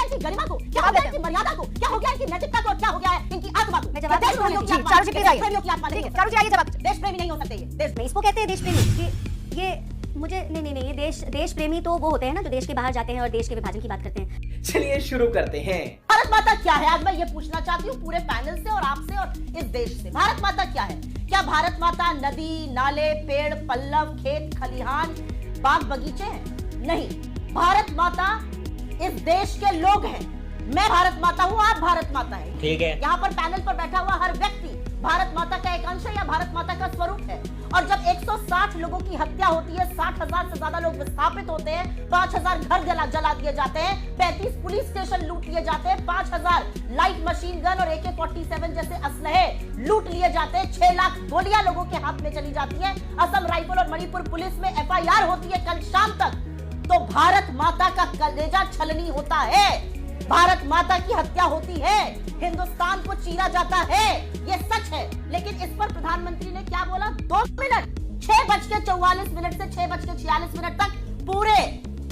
इनकी गरिमा को, क्या हो गया इनकी मर्यादा को, क्या हो गया इनकी नैतिकता को, क्या हो गया है इनकी आत्मा को? मैं जवाब देश प्रेमियों की आत्मा, चारू जी प्लीज आइए। प्रेमियों की आत्मा नहीं है। चारू जी आइए जवाब। देश प्रेमी नहीं हो सकते ये। देश मैं इसको कहते हैं देश प्रेमी। ये मुझे नहीं ये देश प्रेमी तो वो होते हैं ना जो देश के बाहर जाते हैं और देश के विभाजन की बात करते हैं। चलिए शुरू करते हैं। भारत माता क्या है, आज मैं ये पूछना चाहती हूँ पूरे पैनल से और आपसे और इस देश से। भारत माता क्या है? क्या भारत माता नदी, नाले, पेड़, पल्लव, खेत, खलिहान, बाग बगीचे हैं? नहीं, भारत माता इस देश के लोग हैं। मैं भारत माता हूँ, आप भारत माता हैं। ठीक है। यहाँ पर पैनल पर बैठा हुआ हर व्यक्ति भारत माता का एक अंश है या भारत माता का स्वरूप है। और जब 160 लोगों की हत्या होती है, 60,000 से ज्यादा लोग विस्थापित होते हैं, 5,000 घर जला दिए जाते हैं, 35 पुलिस स्टेशन लूट लिए जाते हैं, 5,000 लाइट मशीन गन और AK-47 जैसे असलहे लूट लिए जाते हैं, 6 लाख गोलियां लोगों के हाथ में चली जाती है, असम राइफल और मणिपुर पुलिस में FIR होती है कल शाम तक, तो भारत माता का कलेजा छलनी होता है। भारत माता की हत्या होती है, हिंदुस्तान को चीरा जाता है, ये सच है। लेकिन इस पर प्रधानमंत्री ने क्या बोला? 2 मिनट, 6:44 से 6:46 तक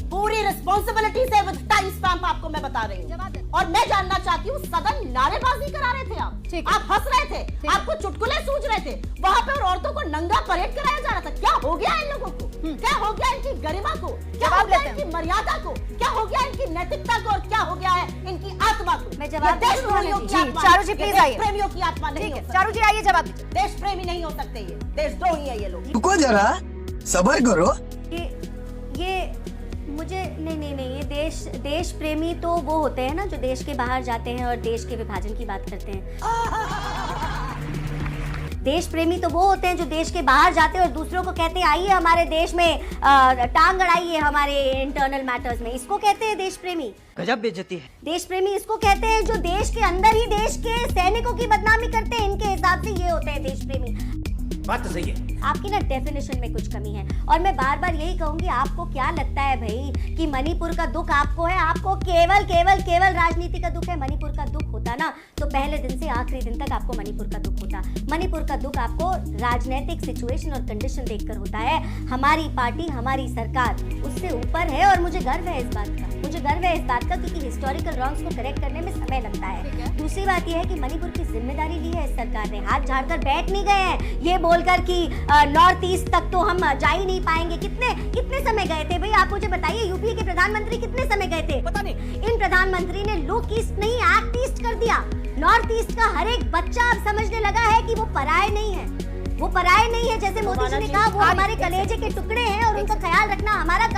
पूरी रिस्पॉन्सिबिलिटी से विद टाइम स्टैम्प आपको मैं बता रही हूँ। और मैं जानना चाहती हूँ, सदन नारेबाजी करा रहे थे आप हंस रहे थे, आपको चुटकुले सूझ रहे थे, वहां पे और औरतों को नंगा परेड कराया जा रहा था। क्या हो गया इन लोगों को? क्या हो गया इनकी गरिमा को? क्या हो गया इनकी मर्यादा को? क्या हो गया इनकी नैतिकता को? और क्या हो गया है इनकी आत्मा को? मैं जवाब देश प्रेमियों की आत्मा, चारू जी प्लीज आइए। प्रेमियों की आत्मा नहीं हो सकती। चारू जी आइए जवाब। देश प्रेमी नहीं हो सकते ये, देशद्रोही है ये लोग। रुको जरा, सबर करो। ये मुझे नहीं ये देश प्रेमी तो वो होते हैं ना जो देश के बाहर जाते हैं और देश के विभाजन की बात करते हैं। देश प्रेमी तो वो होते हैं जो देश के बाहर जाते हैं और दूसरों को कहते हैं आइए हमारे देश में टांग अड़ाइए हमारे इंटरनल मैटर्स में। इसको कहते हैं देश प्रेमी। गजब बेइज्जती है। देश प्रेमी इसको कहते हैं जो देश के अंदर ही देश के सैनिकों की बदनामी करते हैं। इनके हिसाब से ये होते हैं देश प्रेमी। बात तो सही है। आपकी ना डेफिनेशन में कुछ कमी है। और मैं बार बार यही कहूंगी, आपको क्या लगता है भाई कि मणिपुर का दुख आपको है? आपको केवल राजनीति का दुख है। मणिपुर का दुख होता ना तो पहले दिन से आखिरी दिन तक आपको मणिपुर का दुख होता। मणिपुर का दुख आपको राजनीतिक सिचुएशन और कंडीशन देखकर होता है। हमारी पार्टी, हमारी सरकार उससे ऊपर है और मुझे गर्व है इस बात का। क्योंकि हिस्टोरिकल रॉन्ग्स को करेक्ट करने में समय लगता है। दूसरी बात यह है कि मणिपुर की जिम्मेदारी ली है इस सरकार ने। हाथ झाड़कर बैठ नहीं गए हैं ये बोलकर कि नॉर्थ ईस्ट तक तो हम जा ही नहीं पाएंगे। कितने समय गए थे भाई? आप मुझे बताइए, यूपी के प्रधानमंत्री कितने समय गए थे? पता नहीं। इन प्रधानमंत्री ने लुक ईस्ट नहीं एक्ट ईस्ट कर दिया। नॉर्थ ईस्ट का हर एक बच्चा अब समझने लगा है कि वो पराये नहीं है। जैसे मोदी जी ने कहा वो हमारे कलेजे के टुकड़े हैं और उनका ख्याल रखना हमारा काम